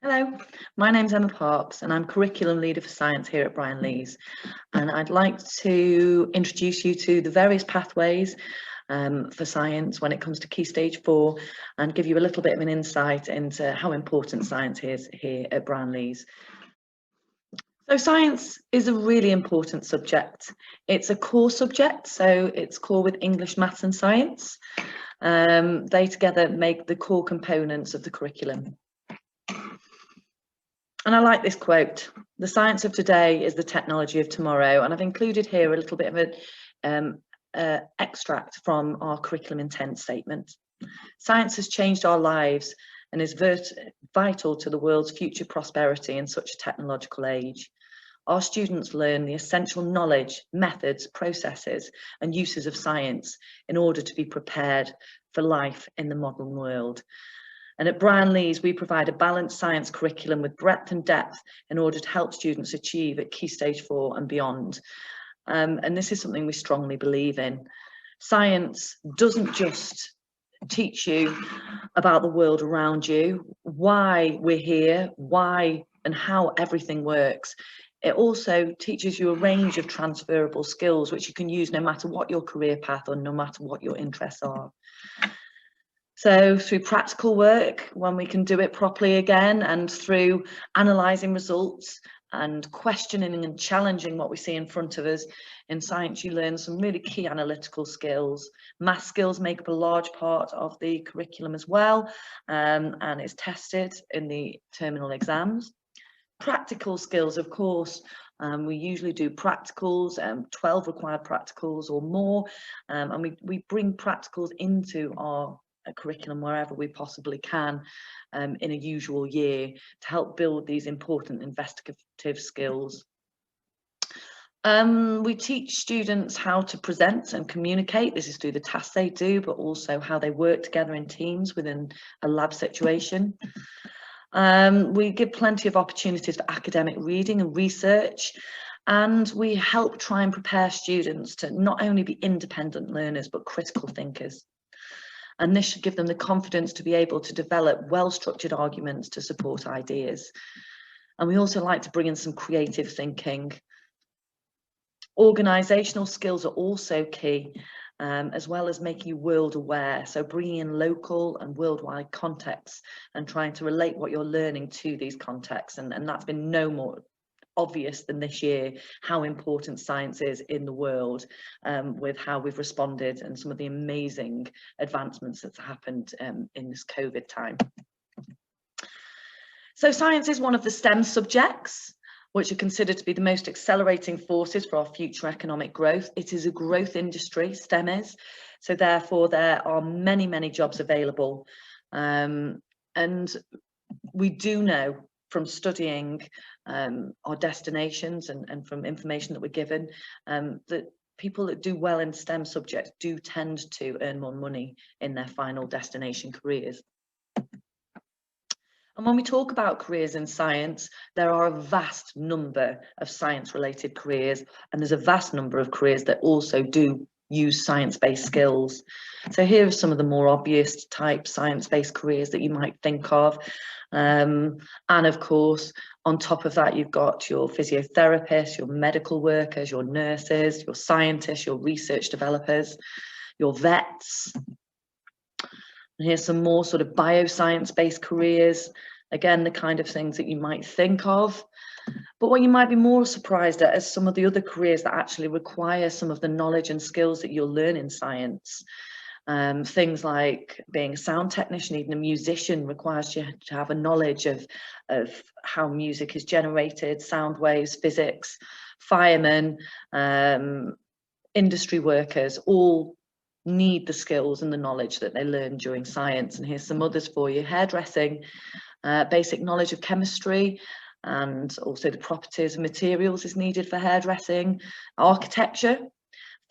Hello, my name's Emma Parks and I'm Curriculum Leader for Science here at Brine Leas, and I'd like to introduce you to the various pathways for science when it comes to Key Stage 4 and give you a little bit of an insight into how important science is here at Brine Leas. So science is a really important subject. It's a core subject, so it's core with English, maths and science. They together make the core components of the curriculum. And I like this quote: "The science of today is the technology of tomorrow." And I've included here a little bit of an extract from our curriculum intent statement. Science has changed our lives and is vital to the world's future prosperity in such a technological age. Our students learn the essential knowledge, methods, processes and uses of science in order to be prepared for life in the modern world. And at Brine Leas, we provide a balanced science curriculum with breadth and depth in order to help students achieve at Key Stage 4 and beyond. And this is something we strongly believe in. Science doesn't just teach you about the world around you, why we're here, why and how everything works. It also teaches you a range of transferable skills which you can use no matter what your career path or no matter what your interests are. So through practical work, when we can do it properly again, and through analysing results and questioning and challenging what we see in front of us, in science you learn some really key analytical skills. Math skills make up a large part of the curriculum as well, and it's tested in the terminal exams. Practical skills, of course, we usually do practicals, 12 required practicals or more, and we bring practicals into our curriculum wherever we possibly can in a usual year to help build these important investigative skills. We teach students how to present and communicate. This is through the tasks they do, but also how they work together in teams within a lab situation. We give plenty of opportunities for academic reading and research, and we help try and prepare students to not only be independent learners, but critical thinkers. And this should give them the confidence to be able to develop well-structured arguments to support ideas. And we also like to bring in some creative thinking. Organisational skills are also key, as well as making you world aware. So bringing in local and worldwide contexts and trying to relate what you're learning to these contexts. And that's been no more obvious than this year, how important science is in the world, with how we've responded and some of the amazing advancements that's happened in this COVID time. So science is one of the STEM subjects, which are considered to be the most accelerating forces for our future economic growth. It is a growth industry, STEM is, so therefore there are many, many jobs available. And we do know from studying our destinations and from information that we're given, that people that do well in STEM subjects do tend to earn more money in their final destination careers. And when we talk about careers in science, there are a vast number of science-related careers, and there's a vast number of careers that also do use science-based skills. So here are some of the more obvious type science-based careers that you might think of. And of course, on top of that, you've got your physiotherapists, your medical workers, your nurses, your scientists, your research developers, your vets. And here's some more sort of bioscience-based careers. Again, the kind of things that you might think of. But what you might be more surprised at is some of the other careers that actually require some of the knowledge and skills that you'll learn in science. Things like being a sound technician, even a musician, requires you to have a knowledge of how music is generated, sound waves, physics. Firemen, industry workers, all need the skills and the knowledge that they learn during science. And here's some others for you. Hairdressing, basic knowledge of chemistry and also the properties of materials is needed for hairdressing. Architecture,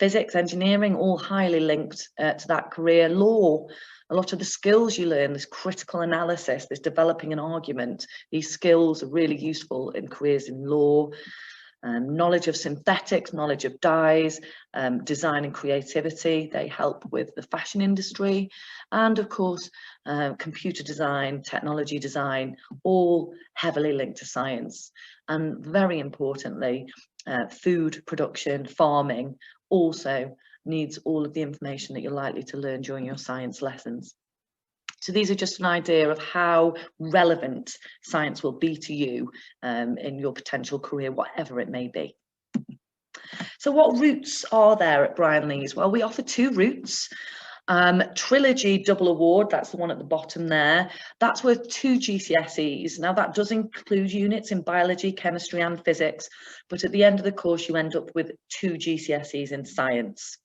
physics, engineering, all highly linked to that career. Law, a lot of the skills you learn, this critical analysis, this developing an argument, these skills are really useful in careers in law. knowledge of synthetics, knowledge of dyes, design and creativity. They help with the fashion industry, and of course, computer design, technology design, all heavily linked to science. And very importantly, food production, farming also needs all of the information that you're likely to learn during your science lessons. So these are just an idea of how relevant science will be to you in your potential career, whatever it may be. So what routes are there at Brine Leas? Well, we offer 2 routes. Trilogy double award, that's the one at the bottom there. That's worth 2 GCSEs. Now that does include units in biology, chemistry and physics, but at the end of the course you end up with 2 GCSEs in science.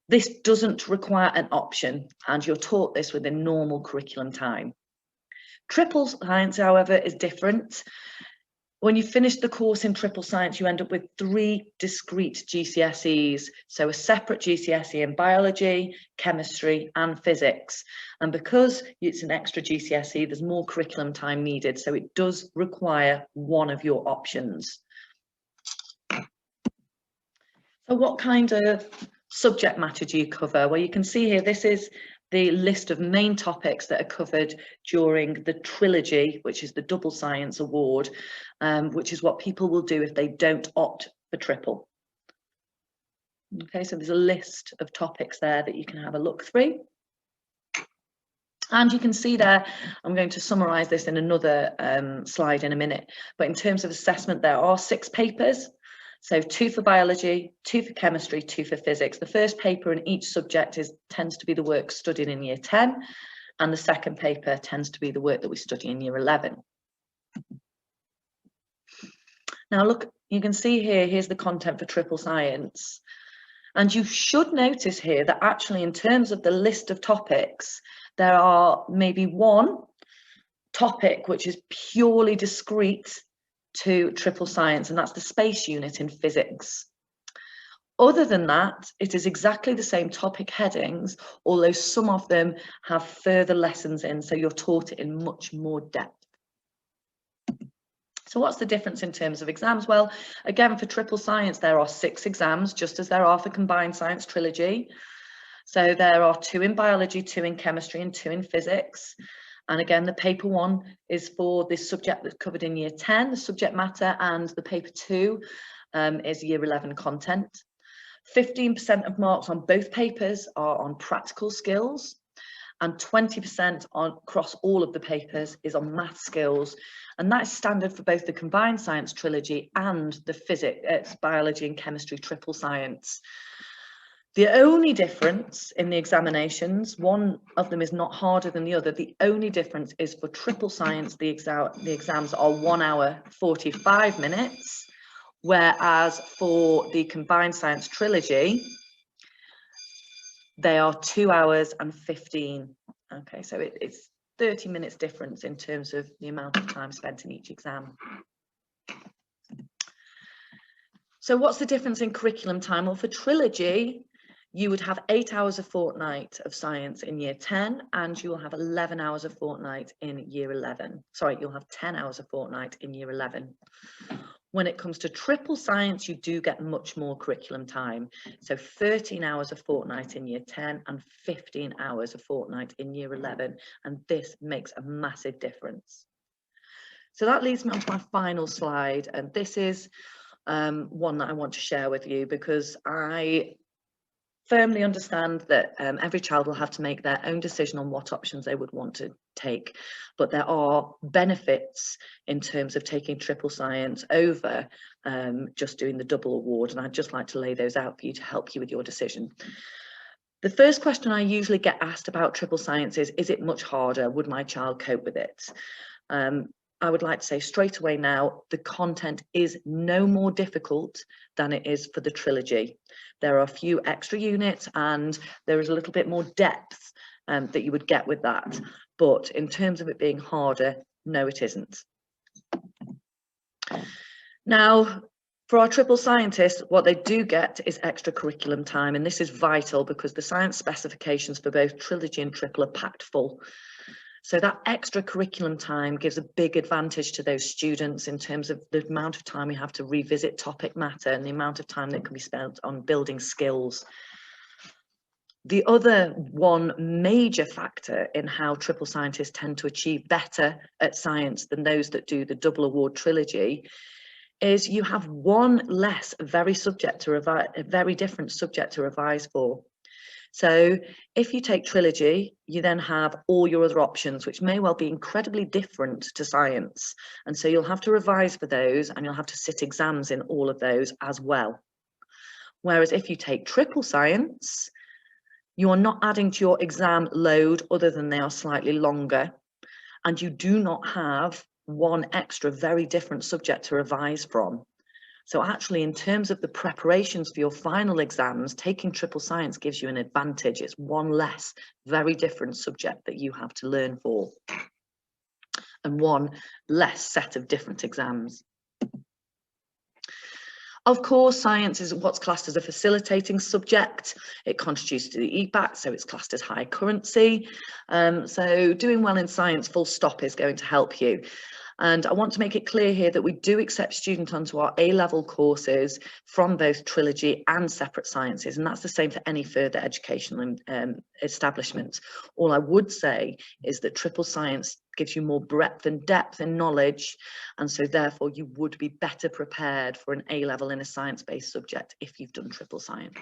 This doesn't require an option, and you're taught this within normal curriculum time. Triple science, however, is different. When you finish the course in triple science, you end up with 3 discrete GCSEs. So a separate GCSE in biology, chemistry and physics. And because it's an extra GCSE, there's more curriculum time needed. So it does require one of your options. So what kind of subject matter do you cover? Well, you can see here, this is the list of main topics that are covered during the trilogy, which is the double science award, which is what people will do if they don't opt for triple. Okay, so there's a list of topics there that you can have a look through. And you can see there, I'm going to summarise this in another slide in a minute, but in terms of assessment, there are 6 papers. So 2 for biology, 2 for chemistry, 2 for physics. The first paper in each subject tends to be the work studied in year 10, and the second paper tends to be the work that we study in year 11. Now look, you can see here, here's the content for triple science. And you should notice here that actually in terms of the list of topics, there are maybe 1 topic which is purely discrete to triple science, and that's the space unit in physics. Other than that, it is exactly the same topic headings, although some of them have further lessons in, so you're taught it in much more depth. So what's the difference in terms of exams? Well, again, for triple science, there are 6 exams, just as there are for combined science trilogy. So there are 2 in biology, 2 in chemistry and 2 in physics. And again, the paper 1 is for this subject that's covered in year 10, the subject matter, and the paper 2 is year 11 content. 15% of marks on both papers are on practical skills, and 20% across all of the papers is on math skills. And that's standard for both the combined science trilogy and the physics, biology and chemistry triple science. The only difference in the examinations, one of them is not harder than the other. The only difference is for triple science, the exams are 1 hour 45 minutes, whereas for the combined science trilogy, they are 2 hours and 15. Okay, so it's 30 minutes difference in terms of the amount of time spent in each exam. So what's the difference in curriculum time? Well, for trilogy, you would have 8 hours a fortnight of science in year 10, and you'll have 11 hours a fortnight in year 11. Sorry, you'll have 10 hours a fortnight in year 11. When it comes to triple science, you do get much more curriculum time. So 13 hours a fortnight in year 10 and 15 hours a fortnight in year 11. And this makes a massive difference. So that leads me on to my final slide. And this is one that I want to share with you, because I firmly understand that every child will have to make their own decision on what options they would want to take, but there are benefits in terms of taking triple science over just doing the double award, and I'd just like to lay those out for you to help you with your decision. The first question I usually get asked about triple science is it much harder? Would my child cope with it? I would like to say straight away now, the content is no more difficult than it is for the trilogy. There are a few extra units and there is a little bit more depth that you would get with that. But in terms of it being harder, no, it isn't. Now, for our triple scientists, what they do get is extra curriculum time, and this is vital because the science specifications for both trilogy and triple are packed full. So that extra curriculum time gives a big advantage to those students in terms of the amount of time we have to revisit topic matter and the amount of time that can be spent on building skills. The other one major factor in how triple scientists tend to achieve better at science than those that do the double award trilogy is you have one less very different subject to revise for. So if you take trilogy, you then have all your other options, which may well be incredibly different to science. And so you'll have to revise for those and you'll have to sit exams in all of those as well. Whereas if you take triple science, you are not adding to your exam load other than they are slightly longer. And you do not have one extra very different subject to revise from. So actually, in terms of the preparations for your final exams, taking triple science gives you an advantage. It's one less very different subject that you have to learn for, and one less set of different exams. Of course, science is what's classed as a facilitating subject. It contributes to the EBAC, so it's classed as high currency. So doing well in science, full stop, is going to help you. And I want to make it clear here that we do accept students onto our A-level courses from both trilogy and separate sciences, and that's the same for any further educational establishments. All I would say is that triple science gives you more breadth and depth in knowledge, and so therefore you would be better prepared for an A-level in a science-based subject if you've done triple science.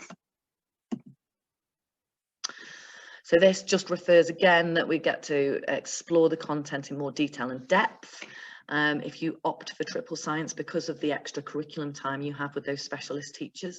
So this just refers again that we get to explore the content in more detail and depth. If you opt for triple science because of the extra curriculum time you have with those specialist teachers.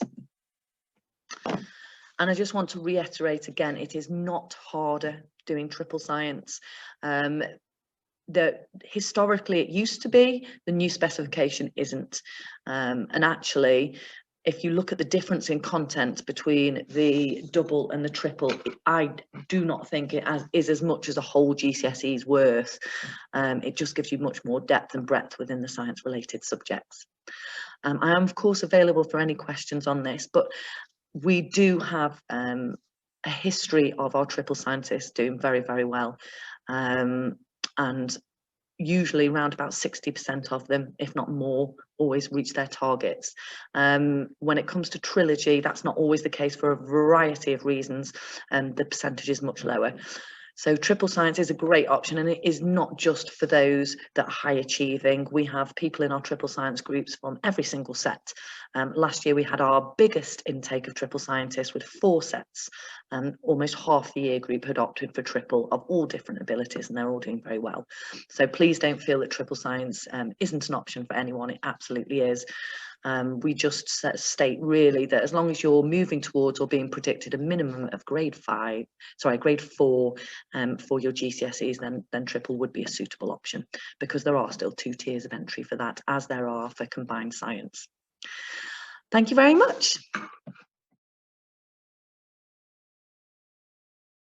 And I just want to reiterate again, it is not harder doing triple science. That historically it used to be, the new specification isn't. And actually, if you look at the difference in content between the double and the triple, I do not think it is as much as a whole GCSE's worth. It just gives you much more depth and breadth within the science related subjects. I am of course available for any questions on this, but we do have a history of our triple scientists doing very, very well. And usually around about 60% of them, if not more, always reach their targets. When it comes to trilogy, that's not always the case for a variety of reasons, and the percentage is much lower. So triple science is a great option, and it is not just for those that are high achieving. We have people in our triple science groups from every single set. Last year we had our biggest intake of triple scientists with 4 sets, and almost half the year group had opted for triple of all different abilities, and they're all doing very well. So please don't feel that triple science isn't an option for anyone. It absolutely is. We just state really that as long as you're moving towards or being predicted a minimum of grade 4 for your GCSEs, then triple would be a suitable option, because there are still 2 tiers of entry for that, as there are for combined science. Thank you very much.